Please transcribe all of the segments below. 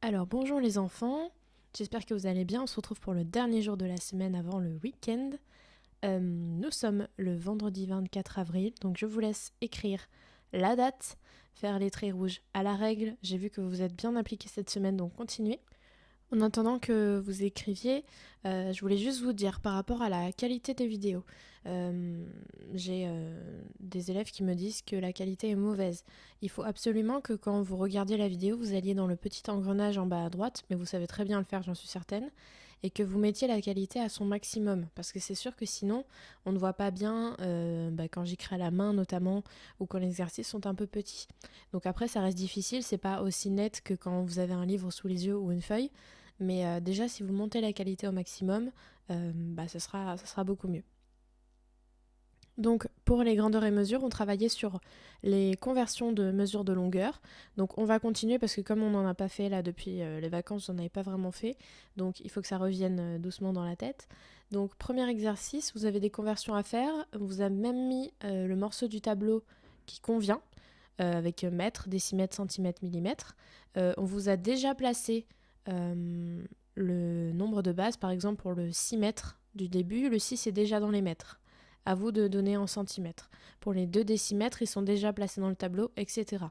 Alors bonjour les enfants, j'espère que vous allez bien. On se retrouve pour le dernier jour de la semaine avant le week-end. Nous sommes le vendredi 24 avril, donc je vous laisse écrire la date, faire les traits rouges à la règle. J'ai vu que vous êtes bien appliqués cette semaine, donc continuez. En attendant que vous écriviez, je voulais juste vous dire par rapport à la qualité des vidéos. J'ai des élèves qui me disent que la qualité est mauvaise. Il faut absolument que quand vous regardiez la vidéo, vous alliez dans le petit engrenage en bas à droite, mais vous savez très bien le faire, j'en suis certaine, et que vous mettiez la qualité à son maximum. Parce que c'est sûr que sinon, on ne voit pas bien quand j'écris à la main notamment, ou quand les exercices sont un peu petits. Donc après, ça reste difficile, c'est pas aussi net que quand vous avez un livre sous les yeux ou une feuille. Mais déjà, si vous montez la qualité au maximum, ça sera beaucoup mieux. Donc pour les grandeurs et mesures, on travaillait sur les conversions de mesures de longueur. Donc on va continuer parce que comme on n'en a pas fait là depuis les vacances, on n'en avait pas vraiment fait. Donc il faut que ça revienne doucement dans la tête. Donc premier exercice, vous avez des conversions à faire. On vous a même mis le morceau du tableau qui convient avec mètres, décimètres, centimètres, millimètres. On vous a déjà placé le nombre de bases, par exemple pour le 6 mètres du début, le 6 est déjà dans les mètres. À vous de donner en centimètres. Pour les 2 décimètres, ils sont déjà placés dans le tableau, etc.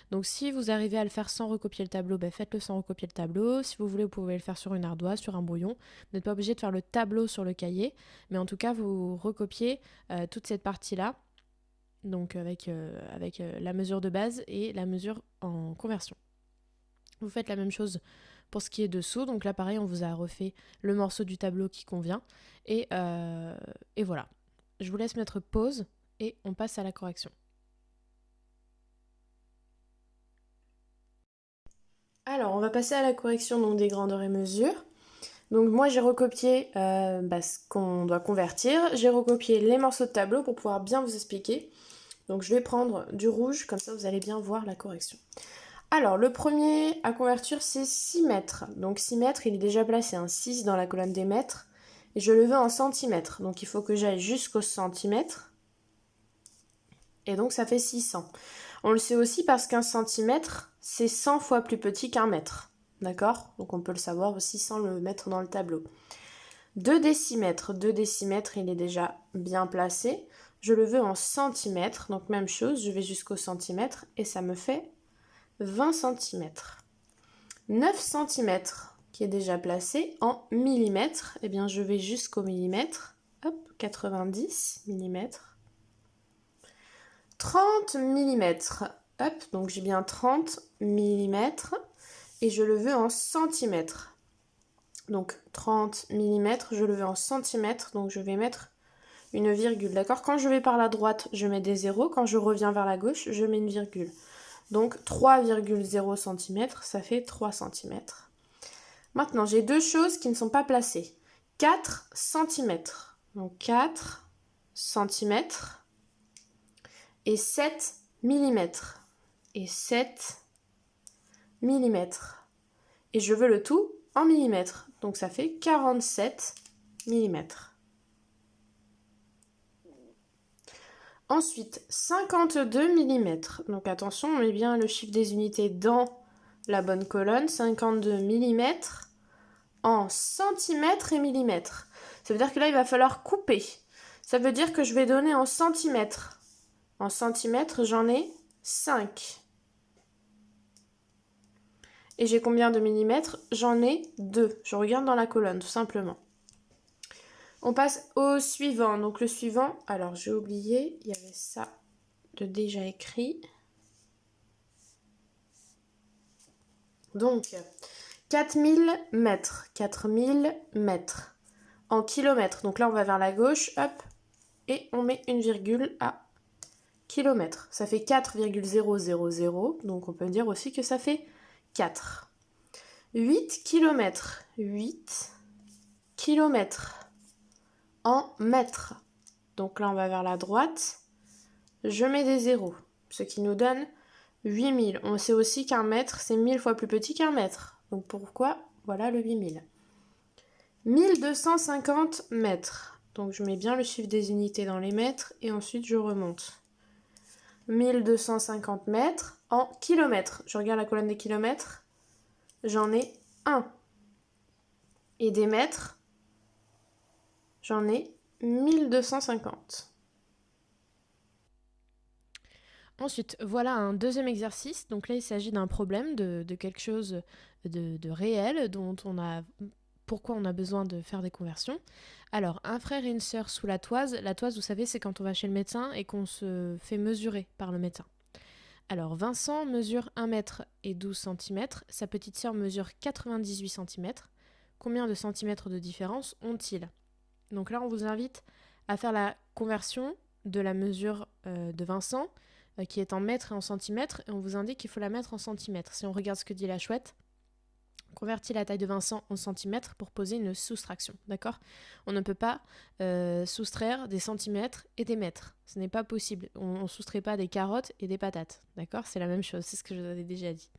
Donc si vous arrivez à le faire sans recopier le tableau, faites-le sans recopier le tableau. Si vous voulez, vous pouvez le faire sur une ardoise, sur un brouillon. Vous n'êtes pas obligé de faire le tableau sur le cahier, mais en tout cas, vous recopiez toute cette partie-là, donc avec la mesure de base et la mesure en conversion. Vous faites la même chose pour ce qui est dessous, donc là pareil, on vous a refait le morceau du tableau qui convient, et voilà. Je vous laisse mettre pause et on passe à la correction. Alors, on va passer à la correction donc, des grandeurs et mesures. Donc moi j'ai recopié ce qu'on doit convertir, j'ai recopié les morceaux de tableau pour pouvoir bien vous expliquer. Donc je vais prendre du rouge, comme ça vous allez bien voir la correction. Alors le premier à convertir c'est 6 mètres. Donc 6 mètres il est déjà placé un 6 dans la colonne des mètres. Et je le veux en centimètres. Donc il faut que j'aille jusqu'au centimètre. Et donc ça fait 600. On le sait aussi parce qu'un centimètre c'est 100 fois plus petit qu'un mètre. D'accord? Donc on peut le savoir aussi sans le mettre dans le tableau. 2 décimètres. 2 décimètres il est déjà bien placé. Je le veux en centimètres. Donc même chose, je vais jusqu'au centimètre et ça me fait 20 cm. 9 cm qui est déjà placé en millimètres, eh bien je vais jusqu'au millimètre. Hop, 90 mm. 30 mm. Hop, donc j'ai bien 30 mm et je le veux en centimètres. Donc 30 mm, je le veux en centimètres, donc je vais mettre une virgule. D'accord? Quand je vais par la droite, je mets des zéros. Quand je reviens vers la gauche, je mets une virgule. Donc 3,0 cm, ça fait 3 cm. Maintenant, j'ai deux choses qui ne sont pas placées. 4 cm. Donc 4 cm et 7 mm. Et 7 mm. Et je veux le tout en millimètres. Donc ça fait 47 mm. Ensuite, 52 mm. Donc attention, on met bien le chiffre des unités dans la bonne colonne. 52 mm en centimètres et millimètres. Ça veut dire que là, il va falloir couper. Ça veut dire que je vais donner en centimètres. En centimètres, j'en ai 5. Et j'ai combien de millimètres? J'en ai 2. Je regarde dans la colonne, tout simplement. On passe au suivant. Donc le suivant, alors j'ai oublié, il y avait ça de déjà écrit. Donc 4000 mètres. 4000 mètres. En kilomètres. Donc là, on va vers la gauche, hop, et on met une virgule à kilomètres. Ça fait 4,000. Donc on peut dire aussi que ça fait 4. 8 kilomètres. 8 kilomètres. En mètres. Donc là, on va vers la droite. Je mets des zéros. Ce qui nous donne 8000. On sait aussi qu'un mètre, c'est 1000 fois plus petit qu'un mètre. Donc pourquoi? Voilà le 8000. 1250 mètres. Donc je mets bien le chiffre des unités dans les mètres et ensuite je remonte. 1250 mètres en kilomètres. Je regarde la colonne des kilomètres. j'en ai 1. Et des mètres, j'en ai 1250. Ensuite, voilà un deuxième exercice. Donc là, il s'agit d'un problème, de quelque chose de réel, pourquoi on a besoin de faire des conversions. Alors, un frère et une sœur sous la toise. La toise, vous savez, c'est quand on va chez le médecin et qu'on se fait mesurer par le médecin. Alors, Vincent mesure 1 mètre et 12 cm. Sa petite sœur mesure 98 cm. Combien de centimètres de différence ont-ils? Donc là, on vous invite à faire la conversion de la mesure de Vincent, qui est en mètres et en centimètres, et on vous indique qu'il faut la mettre en centimètres. Si on regarde ce que dit la chouette, on convertit la taille de Vincent en centimètres pour poser une soustraction, d'accord? On ne peut pas soustraire des centimètres et des mètres. Ce n'est pas possible. On ne soustrait pas des carottes et des patates, d'accord? C'est la même chose, c'est ce que je vous avais déjà dit.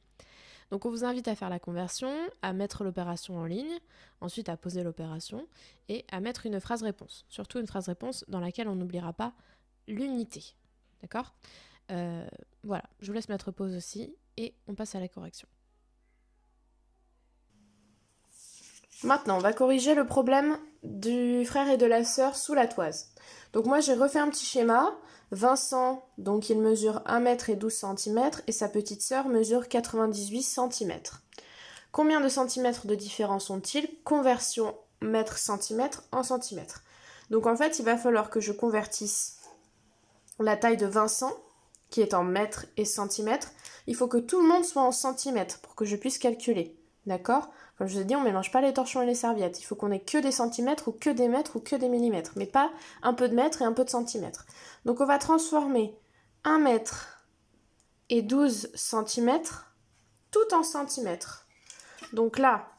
Donc on vous invite à faire la conversion, à mettre l'opération en ligne, ensuite à poser l'opération et à mettre une phrase réponse. Surtout une phrase réponse dans laquelle on n'oubliera pas l'unité. D'accord? Voilà, je vous laisse mettre pause aussi et on passe à la correction. Maintenant, on va corriger le problème du frère et de la sœur sous la toise. Donc moi j'ai refait un petit schéma. Vincent, donc il mesure 1 mètre et 12 cm et sa petite sœur mesure 98 cm. Combien de centimètres de différence ont-ils? Conversion mètre-centimètre en centimètres. Donc en fait, il va falloir que je convertisse la taille de Vincent, qui est en mètres et centimètres. Il faut que tout le monde soit en centimètres pour que je puisse calculer. D'accord? Comme je vous ai dit, on ne mélange pas les torchons et les serviettes. Il faut qu'on ait que des centimètres ou que des mètres ou que des millimètres, mais pas un peu de mètres et un peu de centimètres. Donc on va transformer 1 mètre et 12 centimètres tout en centimètres. Donc là,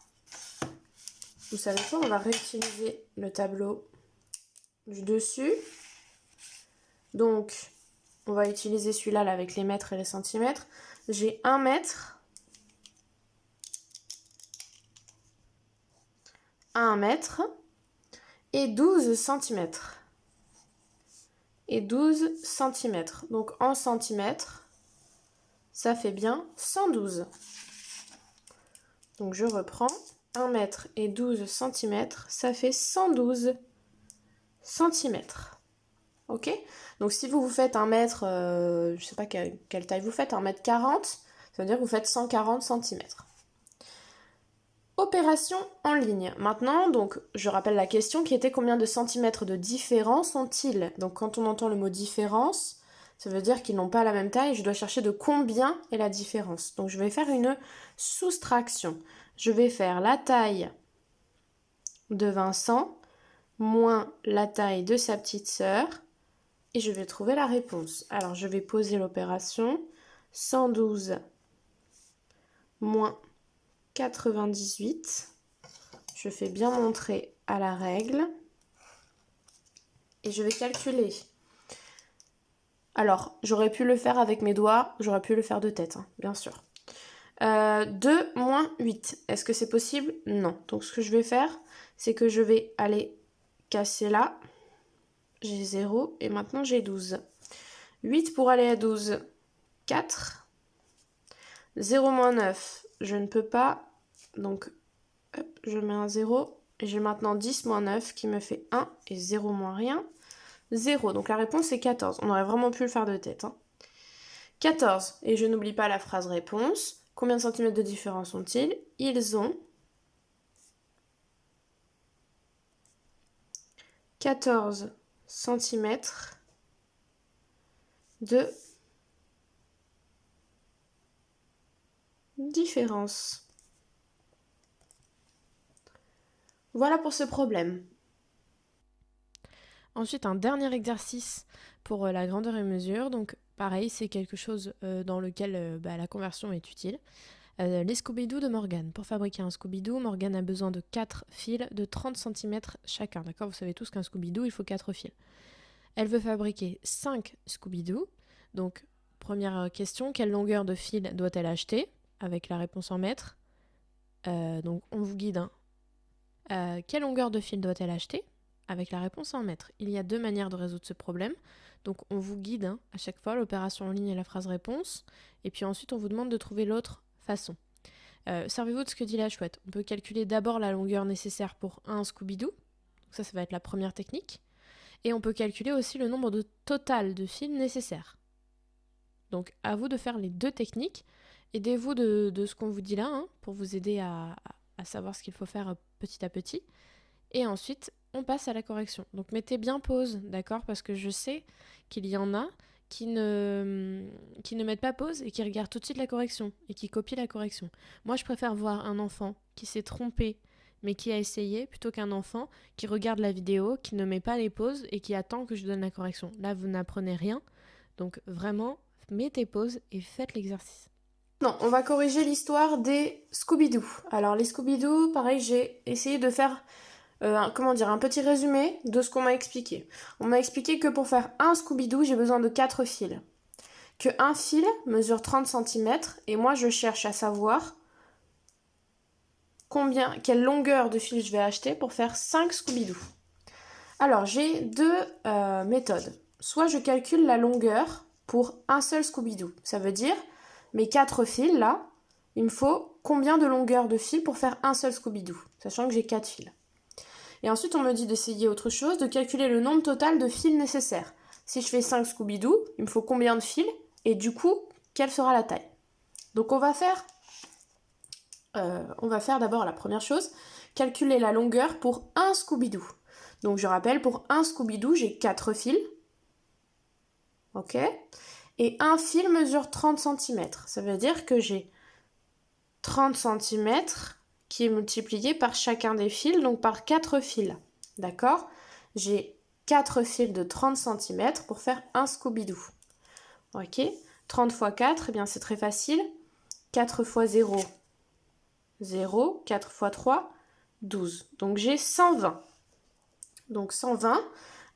vous savez quoi, on va réutiliser le tableau du dessus. Donc, on va utiliser celui-là là, avec les mètres et les centimètres. J'ai 1 mètre, 1 mètre et 12 centimètres. Et 12 centimètres. Donc en centimètres, ça fait bien 112. Donc je reprends. 1 mètre et 12 centimètres, ça fait 112 centimètres. Ok? Donc si vous faites 1 mètre, je ne sais pas quelle taille vous faites, 1 mètre 40, ça veut dire que vous faites 140 centimètres. Opération en ligne. Maintenant, donc, je rappelle la question qui était combien de centimètres de différence ont-ils? Donc quand on entend le mot différence, ça veut dire qu'ils n'ont pas la même taille. Je dois chercher de combien est la différence. Donc je vais faire une soustraction. Je vais faire la taille de Vincent moins la taille de sa petite sœur et je vais trouver la réponse. Alors je vais poser l'opération. 112 moins 98. Je fais bien montrer à la règle. Et je vais calculer. Alors, j'aurais pu le faire avec mes doigts, j'aurais pu le faire de tête, hein, bien sûr. 2 moins 8. Est-ce que c'est possible? Non. Donc ce que je vais faire, c'est que je vais aller casser là. J'ai 0 et maintenant j'ai 12. 8 pour aller à 12, 4. 0 moins 9, je ne peux pas. Donc, hop, je mets un 0. Et j'ai maintenant 10 moins 9 qui me fait 1 et 0 moins rien. 0. Donc la réponse est 14. On aurait vraiment pu le faire de tête. Hein. 14. Et je n'oublie pas la phrase réponse. Combien de centimètres de différence ont-ils? Ils ont 14 centimètres de différence. Voilà pour ce problème. Ensuite, un dernier exercice pour la grandeur et mesure. Donc, pareil, c'est quelque chose dans lequel la conversion est utile. Les Scooby-Doo de Morgane. Pour fabriquer un Scooby-Doo, Morgane a besoin de 4 fils de 30 cm chacun. D'accord? Vous savez tous qu'un Scooby-Doo, il faut 4 fils. Elle veut fabriquer 5 Scooby-Doo. Donc, première question, quelle longueur de fil doit-elle acheter? Avec la réponse en mètres. Donc, on vous guide. Quelle longueur de fil doit-elle acheter? Avec la réponse en mètres. Il y a 2 manières de résoudre ce problème. Donc, on vous guide à chaque fois l'opération en ligne et la phrase réponse. Et puis ensuite, on vous demande de trouver l'autre façon. Servez-vous de ce que dit la chouette. On peut calculer d'abord la longueur nécessaire pour un Scooby-Doo. Ça va être la première technique. Et on peut calculer aussi le nombre total de fils nécessaires. Donc à vous de faire les deux techniques. Aidez-vous de ce qu'on vous dit là, hein, pour vous aider à savoir ce qu'il faut faire petit à petit. Et ensuite, on passe à la correction. Donc mettez bien pause, d'accord? Parce que je sais qu'il y en a qui ne mettent pas pause et qui regardent tout de suite la correction et qui copient la correction. Moi, je préfère voir un enfant qui s'est trompé mais qui a essayé plutôt qu'un enfant qui regarde la vidéo, qui ne met pas les pauses et qui attend que je donne la correction. Là, vous n'apprenez rien. Donc vraiment, mettez pause et faites l'exercice. Non, on va corriger l'histoire des Scooby-Doo. Alors les Scooby-Doo, pareil, j'ai essayé de faire un petit résumé de ce qu'on m'a expliqué. On m'a expliqué que pour faire un Scooby-Doo, j'ai besoin de 4 fils. Que un fil mesure 30 cm et moi je cherche à savoir quelle longueur de fil je vais acheter pour faire 5 Scooby-Doo. Alors j'ai deux méthodes. Soit je calcule la longueur pour un seul Scooby-Doo. Ça veut dire mes 4 fils là, il me faut combien de longueur de fil pour faire un seul Scooby-Doo, sachant que j'ai 4 fils. Et ensuite, on me dit d'essayer autre chose, de calculer le nombre total de fils nécessaires. Si je fais 5 Scooby-Doo, il me faut combien de fils? Et du coup, quelle sera la taille? Donc on va faire d'abord la première chose, calculer la longueur pour un Scooby-Doo. Donc je rappelle, pour un Scooby-Doo, j'ai 4 fils. Ok? Et un fil mesure 30 cm. Ça veut dire que j'ai 30 cm qui est multiplié par chacun des fils, donc par 4 fils. D'accord? J'ai 4 fils de 30 cm pour faire un Scooby-Doo. Ok? 30 x 4, eh bien c'est très facile. 4 x 0, 0. 4 x 3, 12. Donc j'ai 120. Donc 120,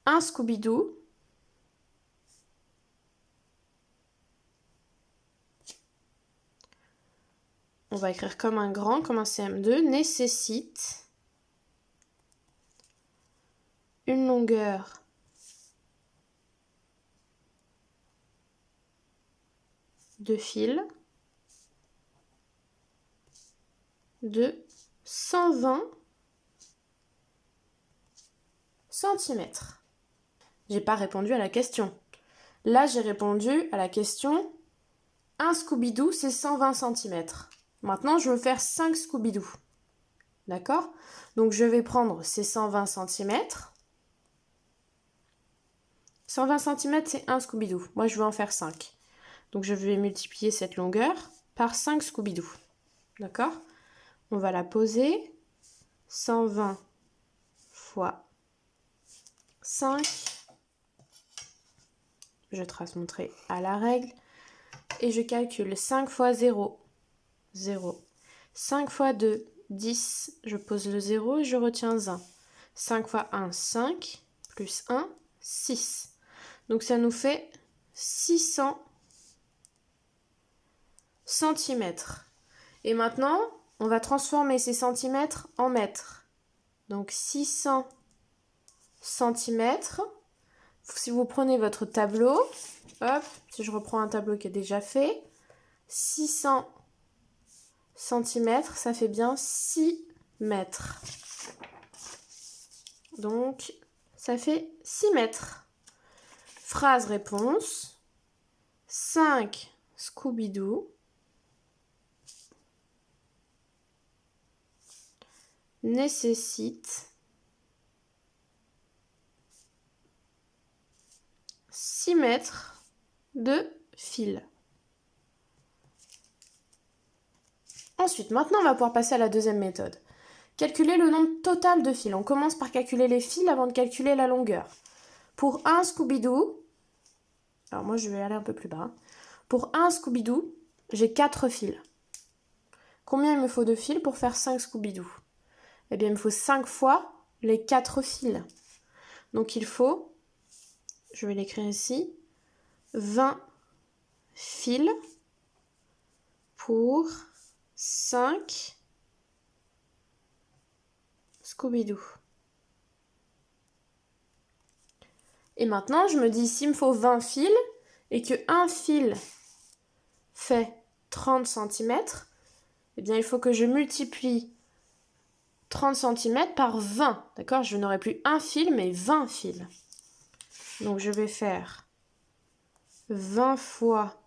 un Scooby-Doo. On va écrire comme un grand, comme un CM2, nécessite une longueur de fil de 120 cm. J'ai pas répondu à la question. Là, j'ai répondu à la question un Scooby-Doo, c'est 120 cm. Maintenant, je veux faire 5 Scooby-Doo. D'accord? Donc, je vais prendre ces 120 cm. 120 cm, c'est un Scooby-Doo. Moi, je veux en faire 5. Donc, je vais multiplier cette longueur par 5 Scooby-Doo. D'accord? On va la poser. 120 fois 5. Je trace mon trait à la règle. Et je calcule 5 fois 0. 0. 5 fois 2, 10. Je pose le 0 et je retiens 1. 5 fois 1, 5. Plus 1, 6. Donc ça nous fait 600 centimètres. Et maintenant, on va transformer ces centimètres en mètres. Donc 600 centimètres. Si vous prenez votre tableau, hop, si je reprends un tableau qui est déjà fait, 600 centimètres, ça fait bien 6 mètres. Donc, ça fait 6 mètres. Phrase-réponse. 5 Scooby-Doo nécessitent 6 mètres de fil. Ensuite, maintenant, on va pouvoir passer à la deuxième méthode. Calculer le nombre total de fils. On commence par calculer les fils avant de calculer la longueur. Pour un Scooby-Doo, alors moi je vais aller un peu plus bas. Pour un Scooby-Doo, j'ai 4 fils. Combien il me faut de fils pour faire 5 Scooby-Doo? Eh bien, il me faut 5 fois les 4 fils. Donc il faut, je vais l'écrire ici, 20 fils pour 5 Scooby-Doo. Et maintenant, je me dis, s'il me faut 20 fils et que un fil fait 30 cm, eh bien, il faut que je multiplie 30 cm par 20. D'accord? Je n'aurai plus un fil, mais 20 fils. Donc, je vais faire 20 fois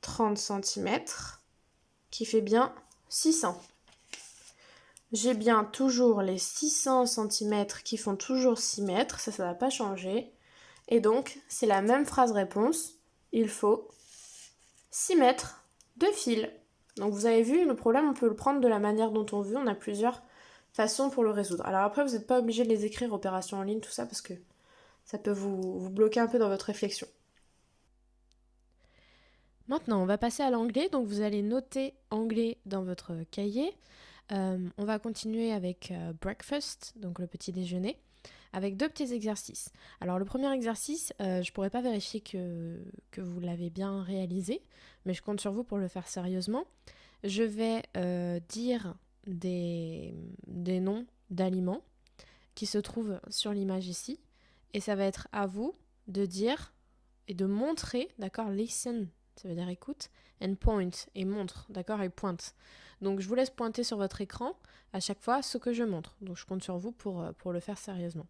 30 cm, qui fait bien 600. J'ai bien toujours les 600 cm qui font toujours 6 mètres. Ça ne va pas changer. Et donc, c'est la même phrase réponse. Il faut 6 mètres de fil. Donc, vous avez vu, le problème, on peut le prendre de la manière dont on veut. On a plusieurs façons pour le résoudre. Alors après, vous n'êtes pas obligé de les écrire, opérations en ligne, tout ça, parce que ça peut vous bloquer un peu dans votre réflexion. Maintenant, on va passer à l'anglais. Donc, vous allez noter anglais dans votre cahier. On va continuer avec breakfast, donc le petit déjeuner, avec 2 petits exercices. Alors, le premier exercice, je ne pourrais pas vérifier que vous l'avez bien réalisé, mais je compte sur vous pour le faire sérieusement. Je vais dire des noms d'aliments qui se trouvent sur l'image ici, et ça va être à vous de dire et de montrer, d'accord, listen, ça veut dire écoute, and point, et montre, d'accord, et pointe. Donc je vous laisse pointer sur votre écran à chaque fois ce que je montre. Donc je compte sur vous pour le faire sérieusement.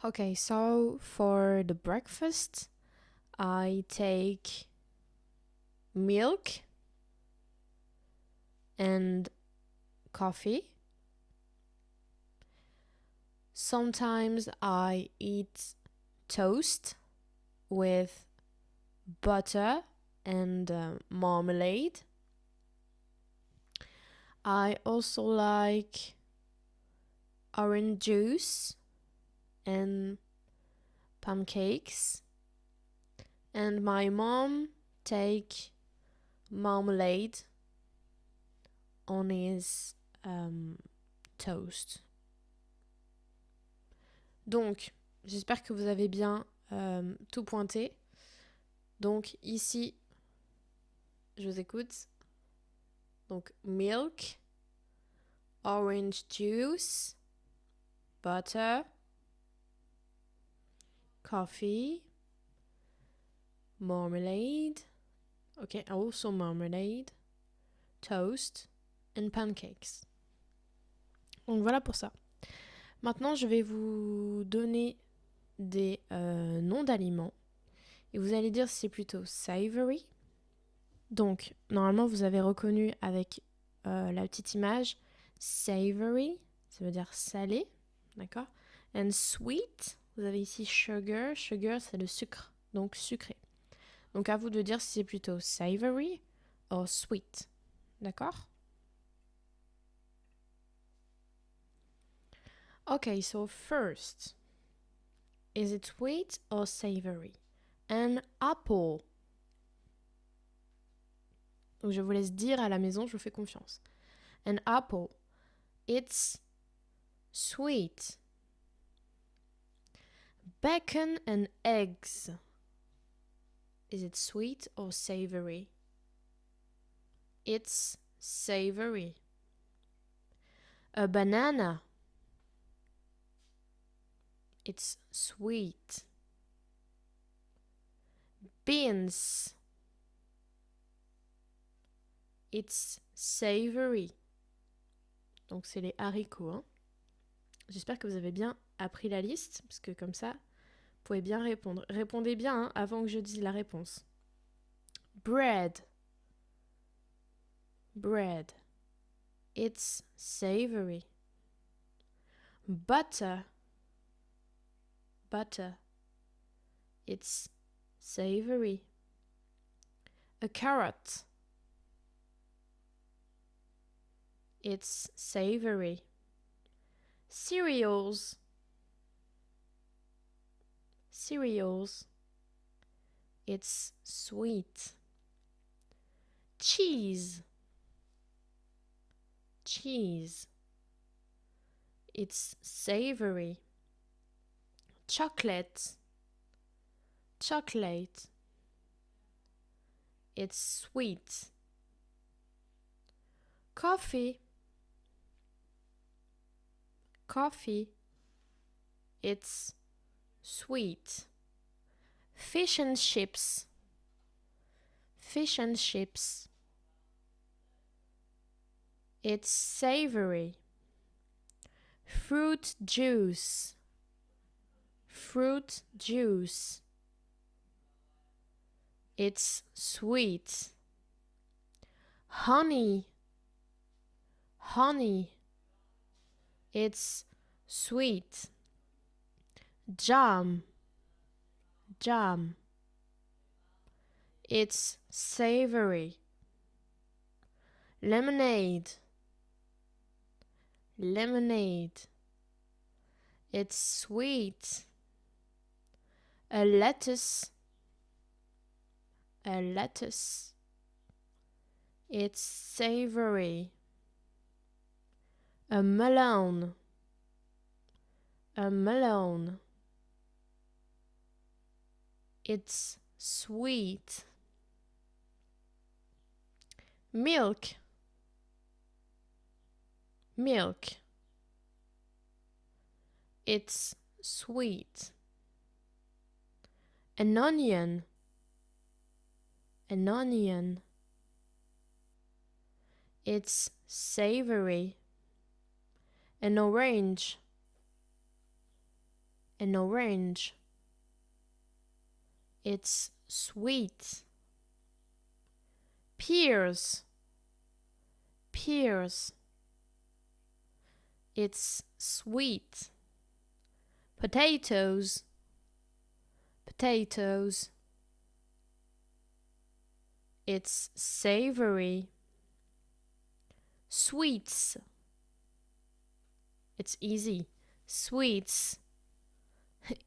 Okay, so for the breakfast, I take milk and coffee. Sometimes I eat toast with butter and marmalade. I also like orange juice and pancakes. And my mom take marmalade on his toast. Donc, j'espère que vous avez bien tout pointé. Donc ici, je vous écoute. Donc milk, orange juice, butter, coffee, marmalade, okay, also marmalade, toast and pancakes. Donc voilà pour ça. Maintenant, je vais vous donner des noms d'aliments et vous allez dire si c'est plutôt savory. Donc, normalement, vous avez reconnu avec la petite image savory, ça veut dire salé, d'accord? And sweet, vous avez ici sugar. Sugar, c'est le sucre, donc sucré. Donc, à vous de dire si c'est plutôt savory ou sweet, d'accord? Okay, so first, is it sweet or savory? An apple. Donc, je vous laisse dire à la maison, je vous fais confiance. An apple, it's sweet. Bacon and eggs. Is it sweet or savory? It's savory. A banana. It's sweet. Beans. It's savory. Donc c'est les haricots. Hein. J'espère que vous avez bien appris la liste, parce que comme ça, vous pouvez bien répondre. Répondez bien hein, avant que je dise la réponse. Bread. Bread. It's savory. Butter. Butter. It's savory. A carrot. It's savory. Cereals. Cereals. It's sweet. Cheese. Cheese. It's savory. Chocolate. Chocolate. It's sweet. Coffee. Coffee. It's sweet. Fish and chips. Fish and chips. It's savory. Fruit juice. Fruit juice. It's sweet. Honey. Honey. It's sweet. Jam. Jam. It's savory. Lemonade. Lemonade. It's sweet. A lettuce. A lettuce. It's savory. A melon. A melon. It's sweet. Milk. Milk. It's sweet. An onion. An onion. It's savory. An orange. An orange. It's sweet. Pears. Pears. It's sweet. Potatoes. Potatoes. It's savory. Sweets. It's easy. Sweets.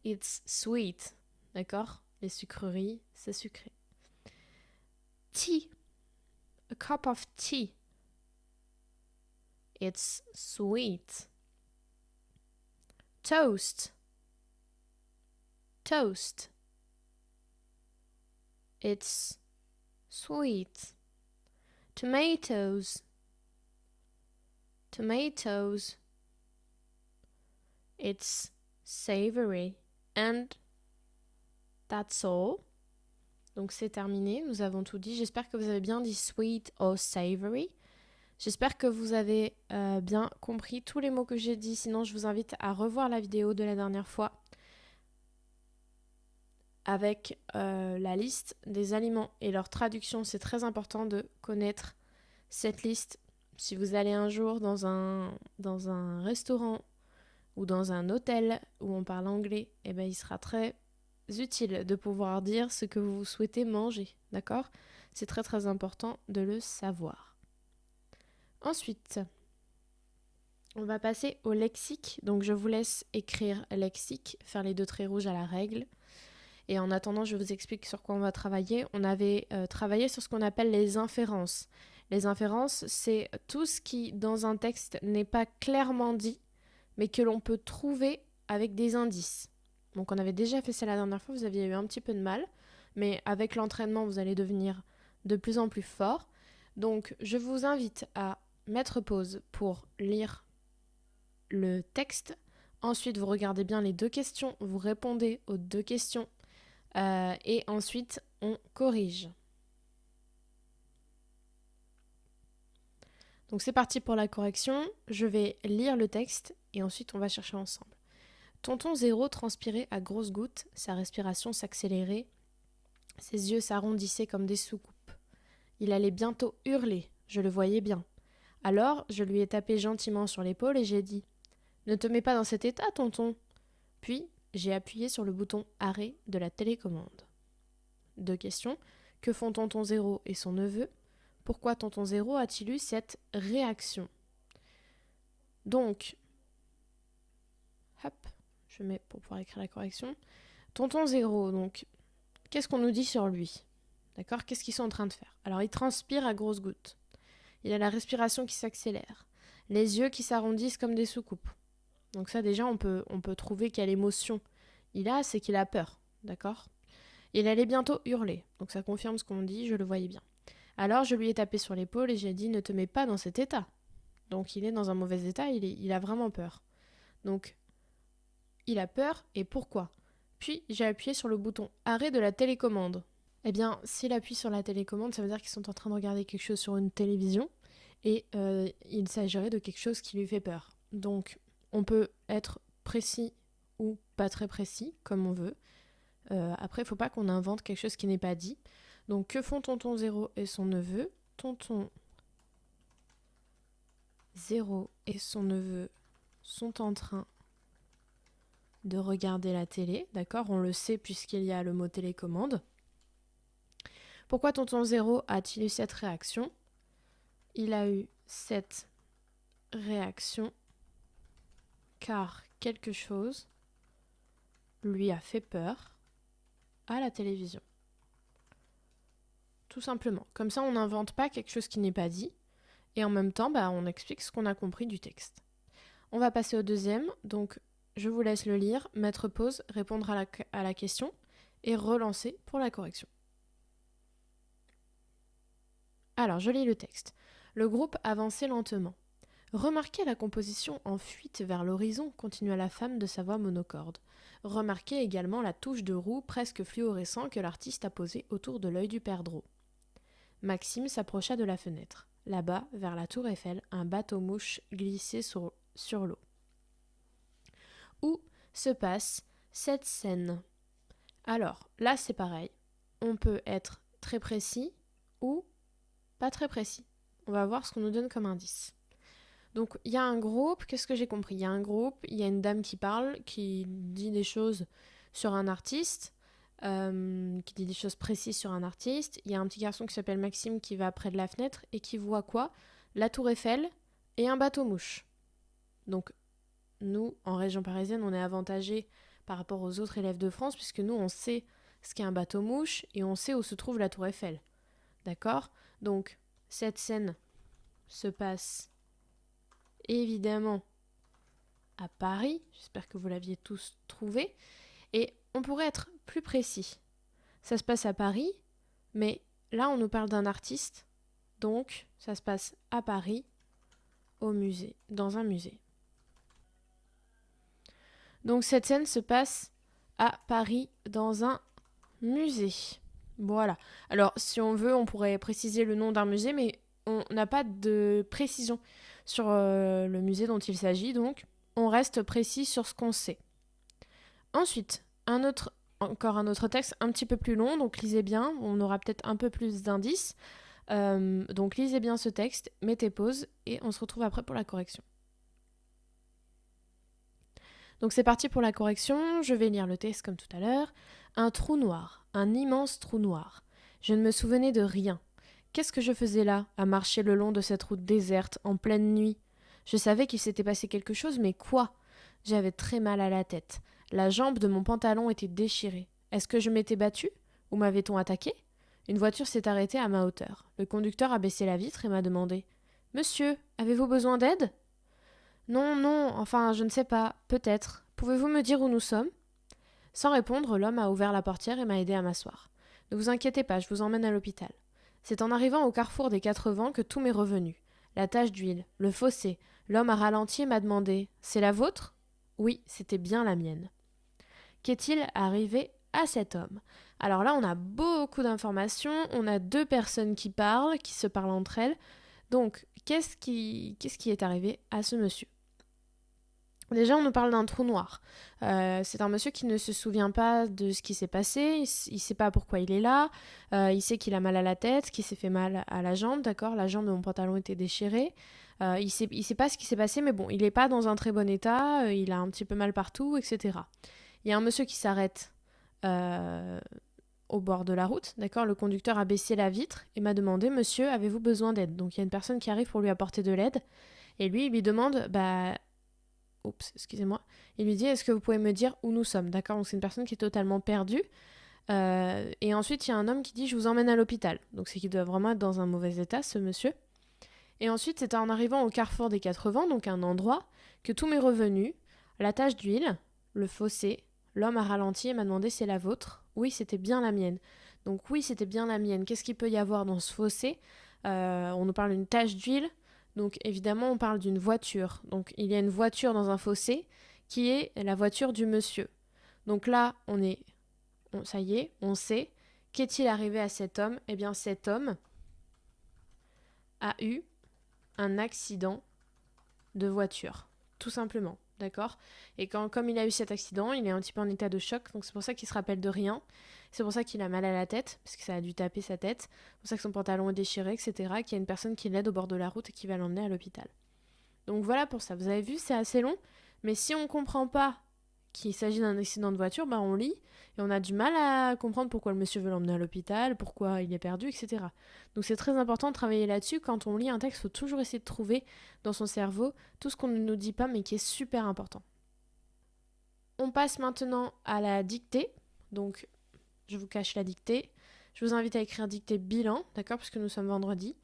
It's sweet. D'accord? Les sucreries, c'est sucré. Tea. A cup of tea. It's sweet. Toast. Toast. It's sweet. Tomatoes. Tomatoes. It's savory. And that's all. Donc c'est terminé, nous avons tout dit. J'espère que vous avez bien dit sweet or savory. J'espère que vous avez bien compris tous les mots que j'ai dit. Sinon, je vous invite à revoir la vidéo de la dernière fois avec la liste des aliments et leur traduction. C'est très important de connaître cette liste. Si vous allez un jour dans un restaurant ou dans un hôtel où on parle anglais, eh ben, il sera très utile de pouvoir dire ce que vous souhaitez manger. D'accord ? C'est très très important de le savoir. Ensuite, on va passer au lexique. Donc je vous laisse écrire lexique, faire les 2 traits rouges à la règle. Et en attendant, je vous explique sur quoi on va travailler. On avait travaillé sur ce qu'on appelle les inférences. Les inférences, c'est tout ce qui, dans un texte, n'est pas clairement dit, mais que l'on peut trouver avec des indices. Donc on avait déjà fait ça la dernière fois, vous aviez eu un petit peu de mal, mais avec l'entraînement, vous allez devenir de plus en plus fort. Donc je vous invite à mettre pause pour lire le texte. Ensuite, vous regardez bien les 2 questions, vous répondez aux 2 questions et ensuite, on corrige. Donc c'est parti pour la correction. Je vais lire le texte et ensuite on va chercher ensemble. Tonton Zéro transpirait à grosses gouttes, sa respiration s'accélérait, ses yeux s'arrondissaient comme des soucoupes. Il allait bientôt hurler, je le voyais bien. Alors, je lui ai tapé gentiment sur l'épaule et j'ai dit « Ne te mets pas dans cet état, tonton !» Puis, j'ai appuyé sur le bouton « Arrêt » de la télécommande. 2 questions. Que font tonton Zéro et son neveu ? Pourquoi tonton Zéro a-t-il eu cette réaction ? Donc, hop, je mets pour pouvoir écrire la correction. Tonton Zéro, donc, qu'est-ce qu'on nous dit sur lui ? D'accord ? Qu'est-ce qu'ils sont en train de faire ? Alors, il transpire à grosses gouttes. Il a la respiration qui s'accélère. Les yeux qui s'arrondissent comme des soucoupes. Donc ça, déjà, on peut trouver quelle émotion il a, c'est qu'il a peur. D'accord ? Il allait bientôt hurler. Donc ça confirme ce qu'on dit, je le voyais bien. Alors, je lui ai tapé sur l'épaule et j'ai dit « Ne te mets pas dans cet état ». Donc, il est dans un mauvais état, il a vraiment peur. Donc, il a peur, et pourquoi ? Puis, j'ai appuyé sur le bouton « Arrêt » de la télécommande. Eh bien, s'il appuie sur la télécommande, ça veut dire qu'ils sont en train de regarder quelque chose sur une télévision. et il s'agirait de quelque chose qui lui fait peur. Donc on peut être précis ou pas très précis, comme on veut. Après, il ne faut pas qu'on invente quelque chose qui n'est pas dit. Donc que font tonton Zéro et son neveu? Tonton Zéro et son neveu sont en train de regarder la télé, d'accord? On le sait puisqu'il y a le mot télécommande. Pourquoi tonton Zéro a-t-il eu cette réaction? Il a eu cette réaction car quelque chose lui a fait peur à la télévision. Tout simplement. Comme ça, on n'invente pas quelque chose qui n'est pas dit et en même temps, on explique ce qu'on a compris du texte. On va passer au deuxième, donc je vous laisse le lire, mettre pause, répondre à la question et relancer pour la correction. Alors, je lis le texte. Le groupe avançait lentement. Remarquez la composition en fuite vers l'horizon, continua la femme de sa voix monocorde. Remarquez également la touche de roue presque fluorescent que l'artiste a posée autour de l'œil du perdreau. Maxime s'approcha de la fenêtre. Là-bas, vers la tour Eiffel, un bateau-mouche glissait sur l'eau. Où se passe cette scène? Alors, là, c'est pareil. On peut être très précis ou pas très précis. On va voir ce qu'on nous donne comme indice. Donc, il y a un groupe, qu'est-ce que j'ai compris? Il y a un groupe, il y a une dame qui parle, qui dit des choses sur un artiste, qui dit des choses précises sur un artiste. Il y a un petit garçon qui s'appelle Maxime qui va près de la fenêtre et qui voit quoi? La tour Eiffel et un bateau-mouche. Donc, nous, en région parisienne, on est avantagés par rapport aux autres élèves de France, puisque nous, on sait ce qu'est un bateau-mouche et on sait où se trouve la tour Eiffel. D'accord? Donc, cette scène se passe évidemment à Paris. J'espère que vous l'aviez tous trouvé. Et on pourrait être plus précis. Ça se passe à Paris, mais là, on nous parle d'un artiste. Donc, ça se passe à Paris, au musée, dans un musée. Donc, cette scène se passe à Paris, dans un musée. Voilà. Alors, si on veut, on pourrait préciser le nom d'un musée, mais on n'a pas de précision sur le musée dont il s'agit, donc on reste précis sur ce qu'on sait. Ensuite, encore un autre texte un petit peu plus long, donc lisez bien, on aura peut-être un peu plus d'indices. Donc lisez bien ce texte, mettez pause et on se retrouve après pour la correction. Donc c'est parti pour la correction, je vais lire le texte comme tout à l'heure. Un trou noir, un immense trou noir. Je ne me souvenais de rien. Qu'est-ce que je faisais là, à marcher le long de cette route déserte, en pleine nuit? Je savais qu'il s'était passé quelque chose, mais quoi? J'avais très mal à la tête. La jambe de mon pantalon était déchirée. Est-ce que je m'étais battue? Ou m'avait-on attaqué? Une voiture s'est arrêtée à ma hauteur. Le conducteur a baissé la vitre et m'a demandé: Monsieur, avez-vous besoin d'aide? Non, non, enfin, je ne sais pas, peut-être. Pouvez-vous me dire où nous sommes? Sans répondre, l'homme a ouvert la portière et m'a aidé à m'asseoir. Ne vous inquiétez pas, je vous emmène à l'hôpital. C'est en arrivant au carrefour des 4 vents que tout m'est revenu. La tache d'huile, le fossé. L'homme a ralenti et m'a demandé: C'est la vôtre? Oui, c'était bien la mienne. Qu'est-il arrivé à cet homme? Alors là, on a beaucoup d'informations, on a 2 personnes qui parlent, qui se parlent entre elles. Donc, qu'est-ce qui est arrivé à ce monsieur? Déjà, on nous parle d'un trou noir. C'est un monsieur qui ne se souvient pas de ce qui s'est passé, il ne sait pas pourquoi il est là, il sait qu'il a mal à la tête, qu'il s'est fait mal à la jambe, d'accord? La jambe de mon pantalon était déchirée. Il sait pas ce qui s'est passé, mais bon, il n'est pas dans un très bon état, il a un petit peu mal partout, etc. Il y a un monsieur qui s'arrête au bord de la route, d'accord? Le conducteur a baissé la vitre et m'a demandé: Monsieur, avez-vous besoin d'aide? Donc il y a une personne qui arrive pour lui apporter de l'aide, et lui, il lui demande: excusez-moi. Il lui dit: Est-ce que vous pouvez me dire où nous sommes? D'accord, donc c'est une personne qui est totalement perdue. Et ensuite, il y a un homme qui dit: Je vous emmène à l'hôpital. Donc c'est qu'il doit vraiment être dans un mauvais état, ce monsieur. Et ensuite, c'est en arrivant au carrefour des 4 vents, donc un endroit, que tout m'est revenu. La tache d'huile, le fossé. L'homme a ralenti et m'a demandé: C'est la vôtre? Oui, c'était bien la mienne. Donc oui, c'était bien la mienne. Qu'est-ce qu'il peut y avoir dans ce fossé? On nous parle d'une tache d'huile. Donc évidemment, on parle d'une voiture. Donc il y a une voiture dans un fossé qui est la voiture du monsieur. Donc là, ça y est, on sait. Qu'est-il arrivé à cet homme? Eh bien, cet homme a eu un accident de voiture, tout simplement, d'accord? Et comme il a eu cet accident, il est un petit peu en état de choc, donc c'est pour ça qu'il se rappelle de rien. C'est pour ça qu'il a mal à la tête, parce que ça a dû taper sa tête. C'est pour ça que son pantalon est déchiré, etc. Qu'il y a une personne qui l'aide au bord de la route et qui va l'emmener à l'hôpital. Donc voilà pour ça. Vous avez vu, c'est assez long, mais si on ne comprend pas qu'il s'agit d'un accident de voiture, on lit et on a du mal à comprendre pourquoi le monsieur veut l'emmener à l'hôpital, pourquoi il est perdu, etc. Donc c'est très important de travailler là-dessus. Quand on lit un texte, il faut toujours essayer de trouver dans son cerveau tout ce qu'on ne nous dit pas mais qui est super important. On passe maintenant à la dictée. Donc je vous cache la dictée. Je vous invite à écrire dictée bilan, d'accord, puisque nous sommes vendredi.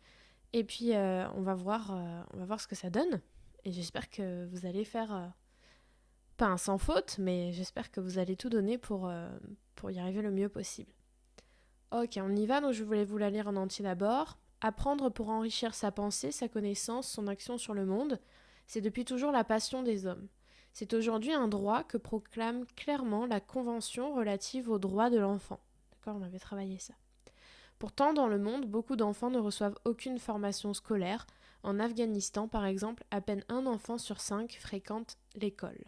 Et puis on va voir ce que ça donne. Et j'espère que vous allez faire pas un sans faute, mais j'espère que vous allez tout donner pour y arriver le mieux possible. Ok, on y va, donc je voulais vous la lire en entier d'abord. Apprendre pour enrichir sa pensée, sa connaissance, son action sur le monde, c'est depuis toujours la passion des hommes. C'est aujourd'hui un droit que proclame clairement la Convention relative aux droits de l'enfant. D'accord, on avait travaillé ça. Pourtant, dans le monde, beaucoup d'enfants ne reçoivent aucune formation scolaire. En Afghanistan, par exemple, à peine 1 enfant sur 5 fréquente l'école.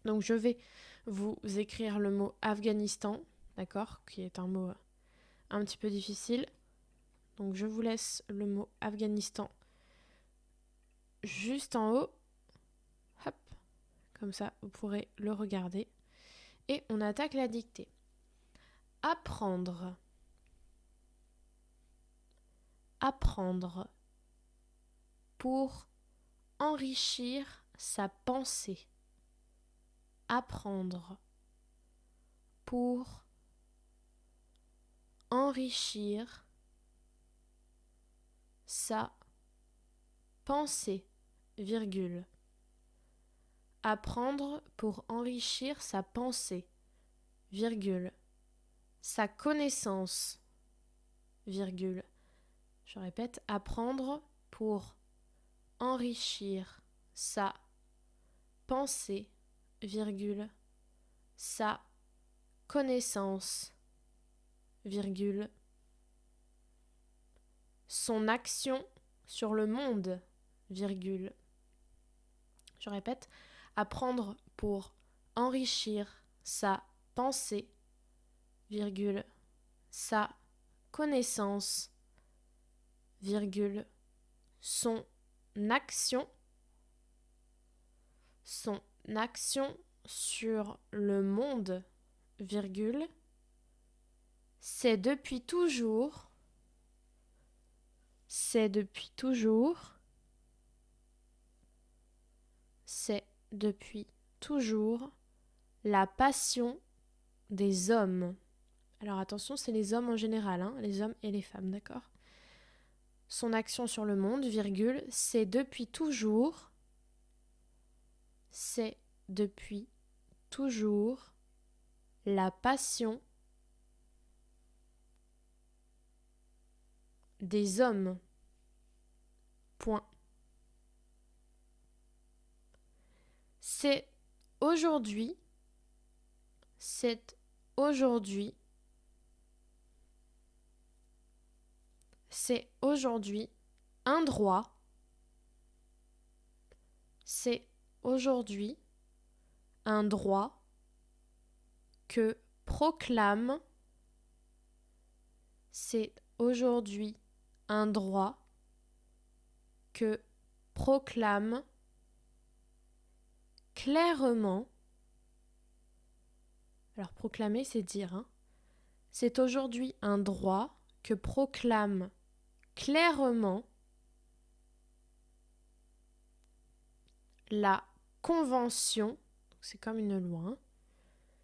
Donc je vais vous écrire le mot Afghanistan, d'accord, qui est un mot un petit peu difficile. Donc je vous laisse le mot Afghanistan juste en haut. Hop, comme ça vous pourrez le regarder. Et on attaque la dictée. Apprendre. Apprendre pour enrichir sa pensée. Apprendre pour enrichir sa pensée, virgule. Apprendre pour enrichir sa pensée, virgule. Sa connaissance, virgule. Je répète, apprendre pour enrichir sa pensée, virgule. Sa connaissance, virgule. Son action sur le monde, virgule. Je répète, apprendre pour enrichir sa pensée, virgule, sa connaissance, virgule, son action sur le monde, virgule, c'est depuis toujours la passion des hommes. Alors attention, c'est les hommes en général, les hommes et les femmes, d'accord? Son action sur le monde, virgule, c'est depuis toujours la passion des hommes. Point. C'est aujourd'hui un droit. C'est aujourd'hui un droit que proclame. C'est aujourd'hui un droit que proclame clairement. Alors proclamer, c'est dire. C'est aujourd'hui un droit que proclame clairement la Convention. C'est comme une loi.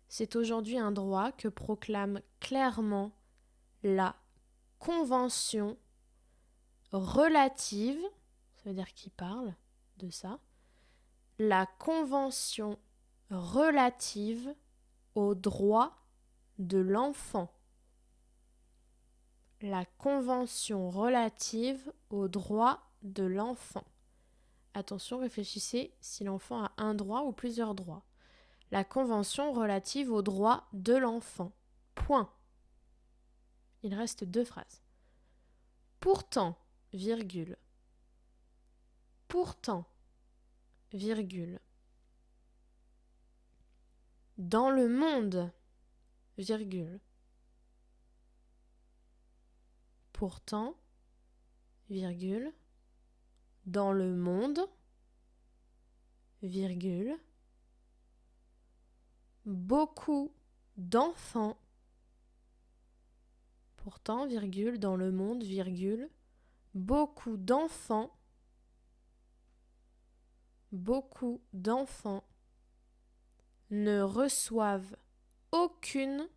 C'est aujourd'hui un droit que proclame clairement la Convention relative, ça veut dire qui parle de ça, la Convention relative aux droits de l'enfant. La Convention relative aux droits de l'enfant. Attention, réfléchissez si l'enfant a un droit ou plusieurs droits. La Convention relative aux droits de l'enfant. Point. Il reste 2 phrases. Pourtant, virgule, Pourtant, virgule. Dans le monde, virgule. Pourtant, virgule. Dans le monde, virgule. Beaucoup d'enfants. Pourtant, virgule, dans le monde, virgule. Beaucoup d'enfants ne reçoivent aucune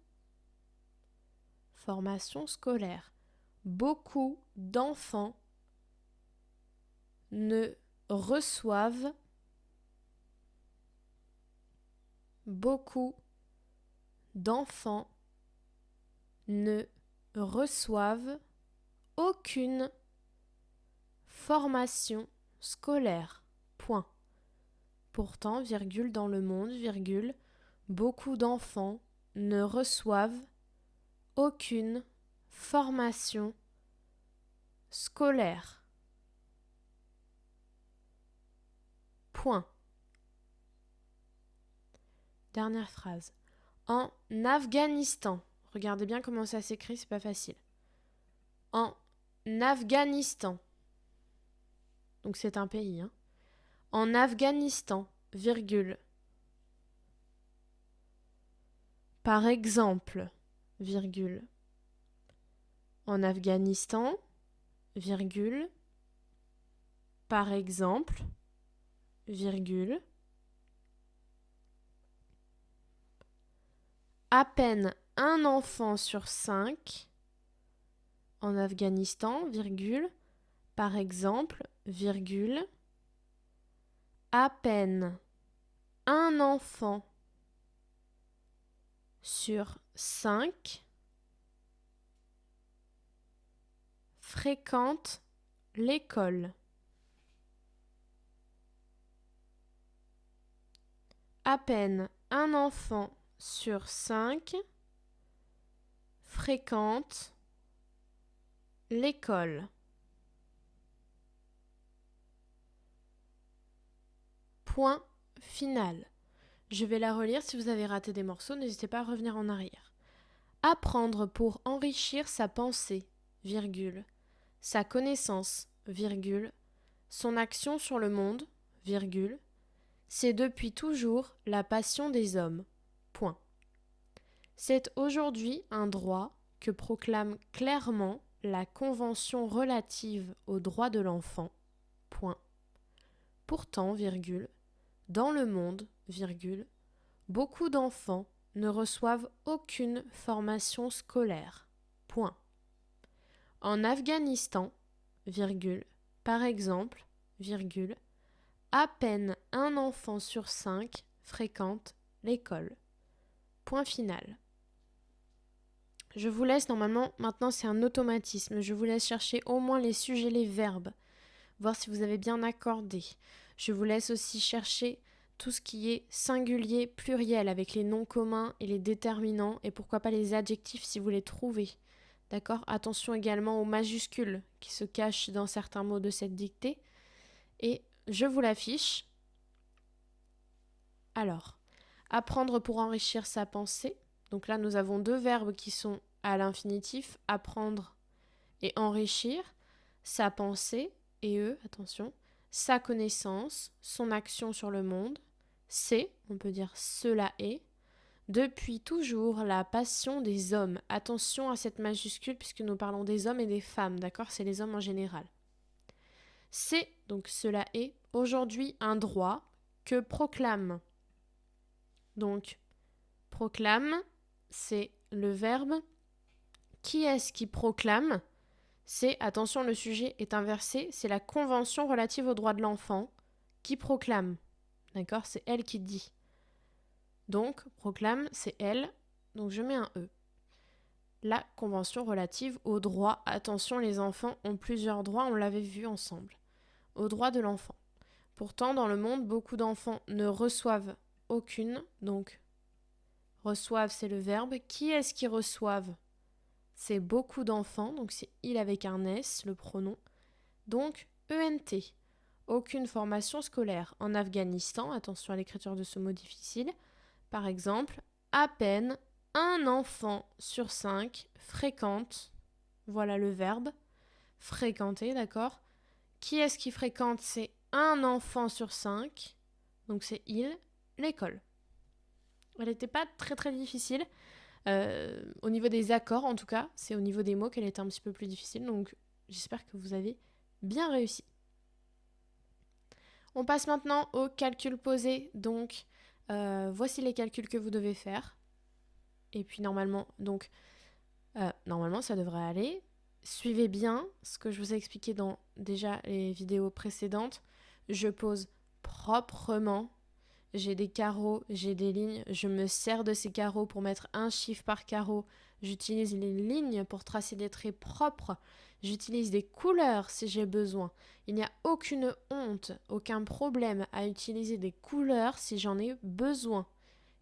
formation scolaire. Beaucoup d'enfants ne reçoivent aucune formation scolaire. Point. Pourtant, virgule, dans le monde, virgule, beaucoup d'enfants ne reçoivent aucune formation scolaire. Point. Dernière phrase. En Afghanistan. Regardez bien comment ça s'écrit, c'est pas facile. En Afghanistan. Donc c'est un pays, hein. En Afghanistan, virgule. Par exemple, virgule. En Afghanistan, virgule. Par exemple, virgule. À peine un enfant sur 5 en Afghanistan, virgule. Par exemple, virgule. À peine un enfant sur 5 fréquente l'école. À peine un enfant sur 5 fréquente l'école. Point final. Je vais la relire. Si vous avez raté des morceaux, n'hésitez pas à revenir en arrière. Apprendre pour enrichir sa pensée, virgule, sa connaissance, virgule, son action sur le monde, virgule, c'est depuis toujours la passion des hommes. Point. C'est aujourd'hui un droit que proclame clairement la Convention relative aux droits de l'enfant. Point. Pourtant, virgule, dans le monde, virgule, beaucoup d'enfants ne reçoivent aucune formation scolaire. Point. En Afghanistan, virgule, par exemple, virgule, à peine un enfant sur 5 fréquente l'école. Point final. Je vous laisse maintenant c'est un automatisme, je vous laisse chercher au moins les sujets, les verbes, voir si vous avez bien accordé. Je vous laisse aussi chercher tout ce qui est singulier, pluriel, avec les noms communs et les déterminants, et pourquoi pas les adjectifs si vous les trouvez. D'accord ? Attention également aux majuscules qui se cachent dans certains mots de cette dictée. Et je vous l'affiche. Alors, apprendre pour enrichir sa pensée. Donc là, nous avons deux verbes qui sont à l'infinitif, apprendre et enrichir, sa pensée, et attention, sa connaissance, son action sur le monde, c'est, on peut dire cela est, depuis toujours la passion des hommes. Attention à cette majuscule puisque nous parlons des hommes et des femmes, d'accord ? C'est les hommes en général. C'est, donc cela est, aujourd'hui un droit que proclame. Donc, proclame, c'est le verbe. Qui est-ce qui proclame ? C'est, attention, le sujet est inversé, c'est la Convention relative aux droits de l'enfant qui proclame. D'accord ? C'est elle qui dit. Donc, proclame, c'est elle. Donc, je mets un E. La Convention relative aux droits. Attention, les enfants ont plusieurs droits, on l'avait vu ensemble. Aux droits de l'enfant. Pourtant, dans le monde, beaucoup d'enfants ne reçoivent aucune. Donc, reçoivent, c'est le verbe. Qui est-ce qui reçoivent ? C'est beaucoup d'enfants. Donc, c'est il avec un S, le pronom. Donc, ENT. aucune formation scolaire. En Afghanistan, attention à l'écriture de ce mot difficile, par exemple, à peine un enfant sur 5 fréquente, voilà le verbe, fréquenter, d'accord? Qui est-ce qui fréquente? C'est un enfant sur 5, donc c'est il, l'école. Elle n'était pas très très difficile. Au niveau des accords, en tout cas, c'est au niveau des mots qu'elle était un petit peu plus difficile. Donc, j'espère que vous avez bien réussi. On passe maintenant au calcul posé. Donc, voici les calculs que vous devez faire. Et puis, normalement, ça devrait aller. Suivez bien ce que je vous ai expliqué dans déjà les vidéos précédentes. Je pose proprement. J'ai des carreaux, j'ai des lignes, je me sers de ces carreaux pour mettre un chiffre par carreau. J'utilise les lignes pour tracer des traits propres. J'utilise des couleurs si j'ai besoin. Il n'y a aucune honte, aucun problème à utiliser des couleurs si j'en ai besoin.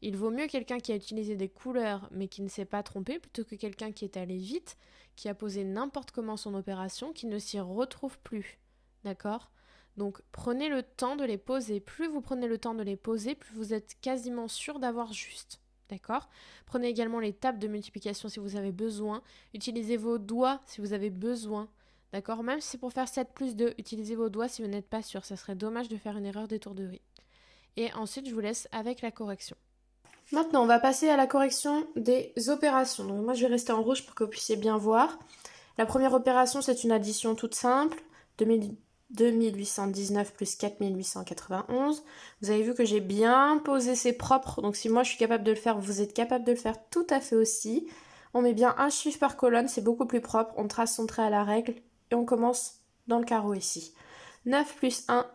Il vaut mieux quelqu'un qui a utilisé des couleurs mais qui ne s'est pas trompé plutôt que quelqu'un qui est allé vite, qui a posé n'importe comment son opération, qui ne s'y retrouve plus. D'accord ? Donc prenez le temps de les poser. Plus vous prenez le temps de les poser, plus vous êtes quasiment sûr d'avoir juste. D'accord ? Prenez également les tables de multiplication si vous avez besoin. Utilisez vos doigts si vous avez besoin. D'accord ? Même si c'est pour faire 7 plus 2, utilisez vos doigts si vous n'êtes pas sûr. Ça serait dommage de faire une erreur d'étourderie. Et ensuite, je vous laisse avec la correction. Maintenant, on va passer à la correction des opérations. Donc moi, je vais rester en rouge pour que vous puissiez bien voir. La première opération, c'est une addition toute simple. 2819 plus 4891. Vous avez vu que j'ai bien posé ces propres. Donc si moi, je suis capable de le faire, vous êtes capable de le faire tout à fait aussi. On met bien un chiffre par colonne, c'est beaucoup plus propre. On trace son trait à la règle et on commence dans le carreau ici. 9 plus 1,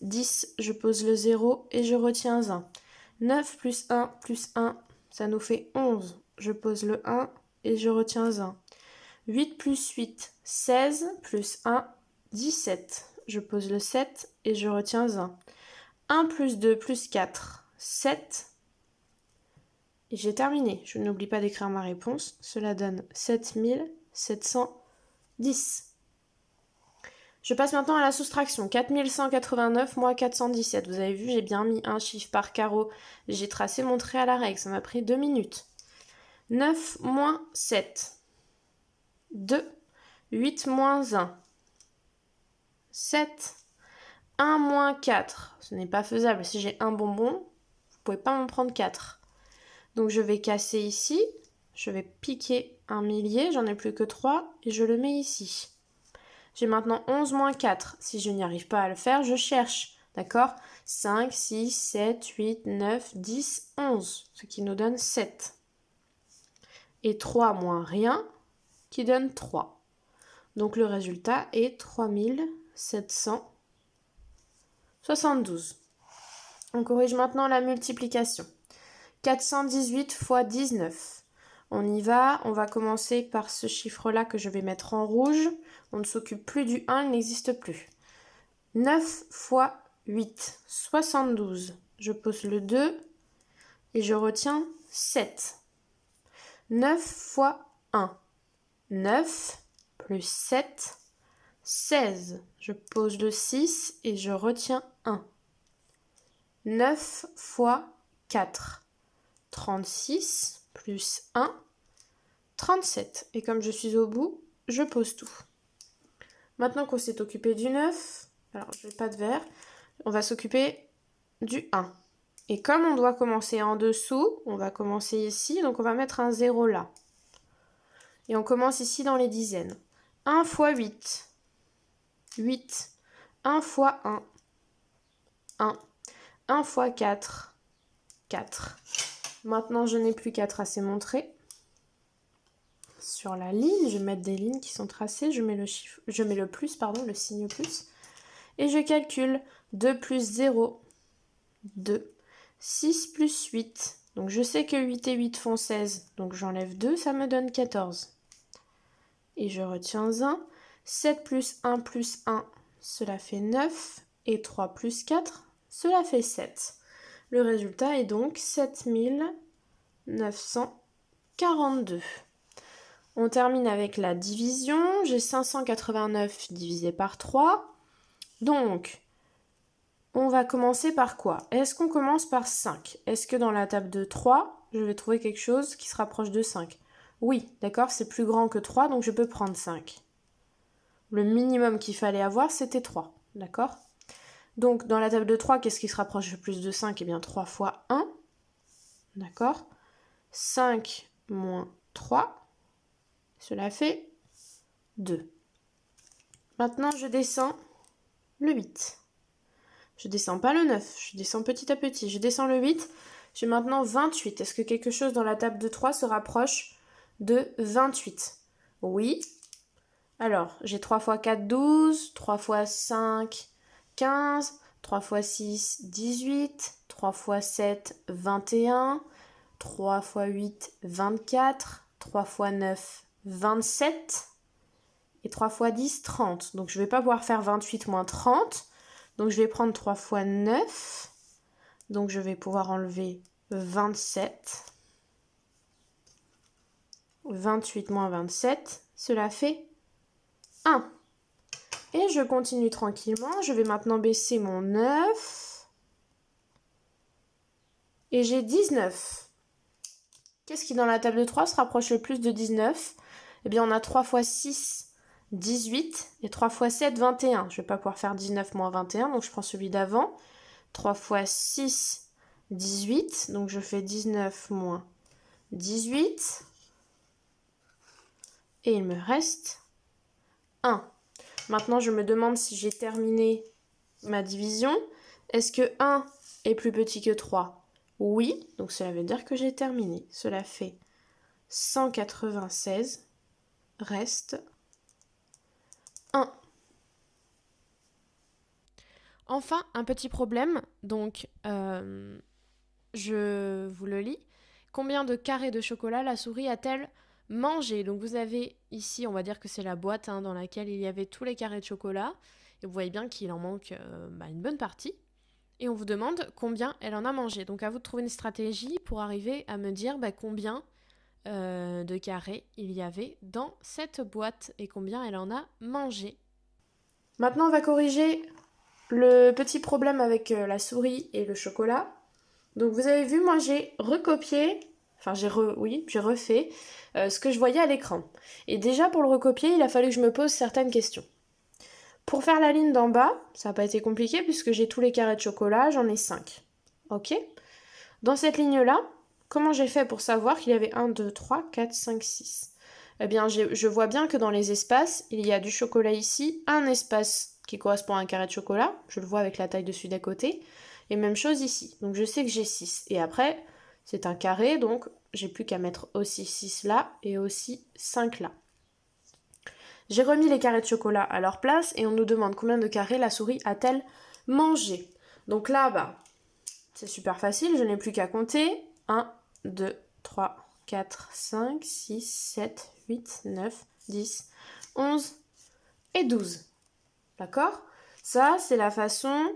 10. Je pose le 0 et je retiens 1. 9 plus 1 plus 1, ça nous fait 11. Je pose le 1 et je retiens 1. 8 plus 8, 16 plus 1, 17. Je pose le 7 et je retiens 1. 1 plus 2 plus 4, 7. Et j'ai terminé. Je n'oublie pas d'écrire ma réponse. Cela donne 7710. Je passe maintenant à la soustraction. 4189 moins 417. Vous avez vu, j'ai bien mis un chiffre par carreau. J'ai tracé mon trait à la règle. Ça m'a pris 2 minutes. 9 moins 7. 2. 8 moins 1. 7. 1 moins 4. Ce n'est pas faisable. Si j'ai un bonbon, vous ne pouvez pas m'en prendre 4. Donc je vais casser ici. Je vais piquer un millier. J'en ai plus que 3. Et je le mets ici. J'ai maintenant 11 moins 4. Si je n'y arrive pas à le faire, je cherche. D'accord ? 5, 6, 7, 8, 9, 10, 11. Ce qui nous donne 7. Et 3 moins rien, qui donne 3. Donc le résultat est 3772. On corrige maintenant la multiplication. 418 fois 19. On y va, on va commencer par ce chiffre-là que je vais mettre en rouge. On ne s'occupe plus du 1, il n'existe plus. 9 fois 8, 72. Je pose le 2 et je retiens 7. 9 fois 1, 9 plus 7, 16. Je pose le 6 et je retiens 1. 9 fois 4, 36 plus 1, 37. Et comme je suis au bout, je pose tout. Maintenant qu'on s'est occupé du 9, alors je n'ai pas de vert, on va s'occuper du 1. Et comme on doit commencer en dessous, on va commencer ici, donc on va mettre un 0 là. Et on commence ici dans les dizaines. 1 fois 8, 8. 1 fois 1, 1. 1 fois 4, 4. Maintenant, je n'ai plus qu'à tracer mon trait. Sur la ligne, je vais mettre des lignes qui sont tracées. Je mets le signe plus. Et je calcule 2 plus 0, 2. 6 plus 8. Donc, je sais que 8 et 8 font 16. Donc, j'enlève 2, ça me donne 14. Et je retiens 1. 7 plus 1 plus 1, cela fait 9. Et 3 plus 4, cela fait 7. Le résultat est donc 7942. On termine avec la division. J'ai 589 divisé par 3. Donc, on va commencer par quoi? Est-ce qu'on commence par 5? Est-ce que dans la table de 3, je vais trouver quelque chose qui se rapproche de 5? Oui, d'accord, c'est plus grand que 3, donc je peux prendre 5. Le minimum qu'il fallait avoir, c'était 3, d'accord? Donc, dans la table de 3, qu'est-ce qui se rapproche le plus de 5? Eh bien, 3 fois 1, d'accord? 5 moins 3, cela fait 2. Maintenant, je descends le 8. Je descends pas le 9, je descends petit à petit. Je descends le 8, j'ai maintenant 28. Est-ce que quelque chose dans la table de 3 se rapproche de 28? Oui. Alors, j'ai 3 fois 4, 12, 3 fois 5, 15, 3 fois 6, 18, 3 fois 7, 21, 3 fois 8, 24, 3 fois 9, 27, et 3 fois 10, 30. Donc je ne vais pas pouvoir faire 28 moins 30, donc je vais prendre 3 fois 9, donc je vais pouvoir enlever 27. 28 moins 27, cela fait 1. Et je continue tranquillement, je vais maintenant baisser mon 9. Et j'ai 19. Qu'est-ce qui dans la table de 3 se rapproche le plus de 19? Eh bien on a 3 fois 6, 18, et 3 fois 7, 21. Je ne vais pas pouvoir faire 19 moins 21, donc je prends celui d'avant. 3 fois 6, 18, donc je fais 19 moins 18. Et il me reste 1. Maintenant, je me demande si j'ai terminé ma division. Est-ce que 1 est plus petit que 3? Oui, donc cela veut dire que j'ai terminé. Cela fait 196, reste 1. Enfin, un petit problème, donc je vous le lis. Combien de carrés de chocolat la souris a-t-elle mangé? Donc vous avez ici, on va dire que c'est la boîte dans laquelle il y avait tous les carrés de chocolat. Et vous voyez bien qu'il en manque une bonne partie. Et on vous demande combien elle en a mangé. Donc à vous de trouver une stratégie pour arriver à me dire combien de carrés il y avait dans cette boîte et combien elle en a mangé. Maintenant, on va corriger le petit problème avec la souris et le chocolat. Donc vous avez vu, moi j'ai recopié, j'ai refait ce que je voyais à l'écran. Et déjà pour le recopier, il a fallu que je me pose certaines questions. Pour faire la ligne d'en bas, ça n'a pas été compliqué puisque j'ai tous les carrés de chocolat, j'en ai 5. Ok? Dans cette ligne-là, comment j'ai fait pour savoir qu'il y avait 1, 2, 3, 4, 5, 6? Eh bien, je vois bien que dans les espaces, il y a du chocolat ici, un espace qui correspond à un carré de chocolat, je le vois avec la taille dessus d'à côté, et même chose ici. Donc je sais que j'ai 6. Et après, c'est un carré, donc j'ai plus qu'à mettre aussi 6 là et aussi 5 là. J'ai remis les carrés de chocolat à leur place et on nous demande combien de carrés la souris a-t-elle mangé. Donc là, c'est super facile, je n'ai plus qu'à compter. 1, 2, 3, 4, 5, 6, 7, 8, 9, 10, 11 et 12. D'accord? Ça, c'est la façon,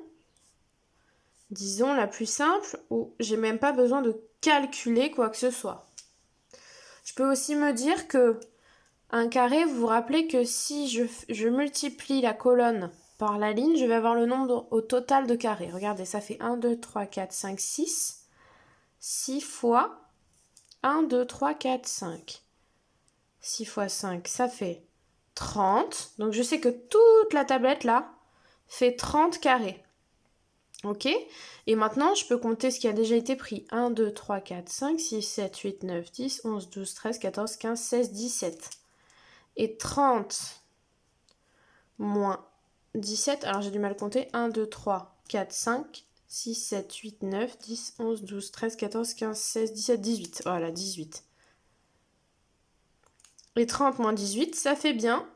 disons, la plus simple où j'ai même pas besoin de calculer quoi que ce soit. Je peux aussi me dire que un carré, vous vous rappelez que si je multiplie la colonne par la ligne, je vais avoir le nombre au total de carrés. Regardez, ça fait 1, 2, 3, 4, 5, 6. 6 fois 1, 2, 3, 4, 5. 6 fois 5, ça fait 30. Donc je sais que toute la tablette là fait 30 carrés. Ok? Et maintenant, je peux compter ce qui a déjà été pris. 1, 2, 3, 4, 5, 6, 7, 8, 9, 10, 11, 12, 13, 14, 15, 16, 17. Et 30 moins 17, alors j'ai du mal à compter. 1, 2, 3, 4, 5, 6, 7, 8, 9, 10, 11, 12, 13, 14, 15, 16, 17, 18. Voilà, 18. Et 30 moins 18, ça fait bien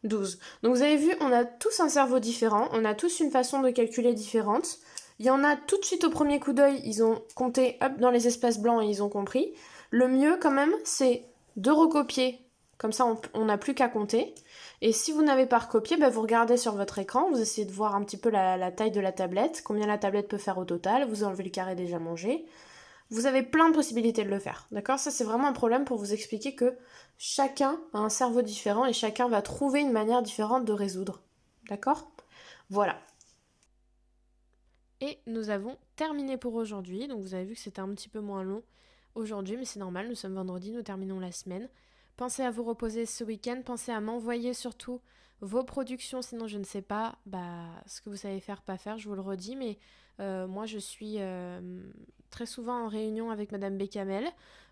12. Donc vous avez vu, on a tous un cerveau différent, on a tous une façon de calculer différente. Il y en a tout de suite au premier coup d'œil, ils ont compté hop, dans les espaces blancs et ils ont compris. Le mieux quand même, c'est de recopier. Comme ça, on n'a plus qu'à compter. Et si vous n'avez pas recopié, vous regardez sur votre écran, vous essayez de voir un petit peu la taille de la tablette, combien la tablette peut faire au total, vous enlevez le carré déjà mangé. Vous avez plein de possibilités de le faire, d'accord? Ça, c'est vraiment un problème pour vous expliquer que chacun a un cerveau différent et chacun va trouver une manière différente de résoudre, d'accord? Voilà. Et nous avons terminé pour aujourd'hui. Donc vous avez vu que c'était un petit peu moins long aujourd'hui, mais c'est normal, nous sommes vendredi, nous terminons la semaine. Pensez à vous reposer ce week-end, pensez à m'envoyer surtout vos productions, sinon je ne sais pas ce que vous savez faire, pas faire, je vous le redis, mais moi je suis très souvent en réunion avec Madame Bécamel,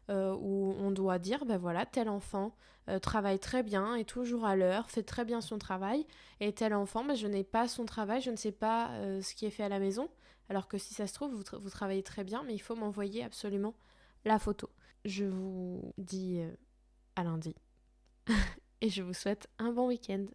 où on doit dire, voilà, tel enfant travaille très bien, est toujours à l'heure, fait très bien son travail, et tel enfant, je n'ai pas son travail, je ne sais pas ce qui est fait à la maison, alors que si ça se trouve, vous travaillez très bien, mais il faut m'envoyer absolument la photo. Je vous dis à lundi et je vous souhaite un bon week-end.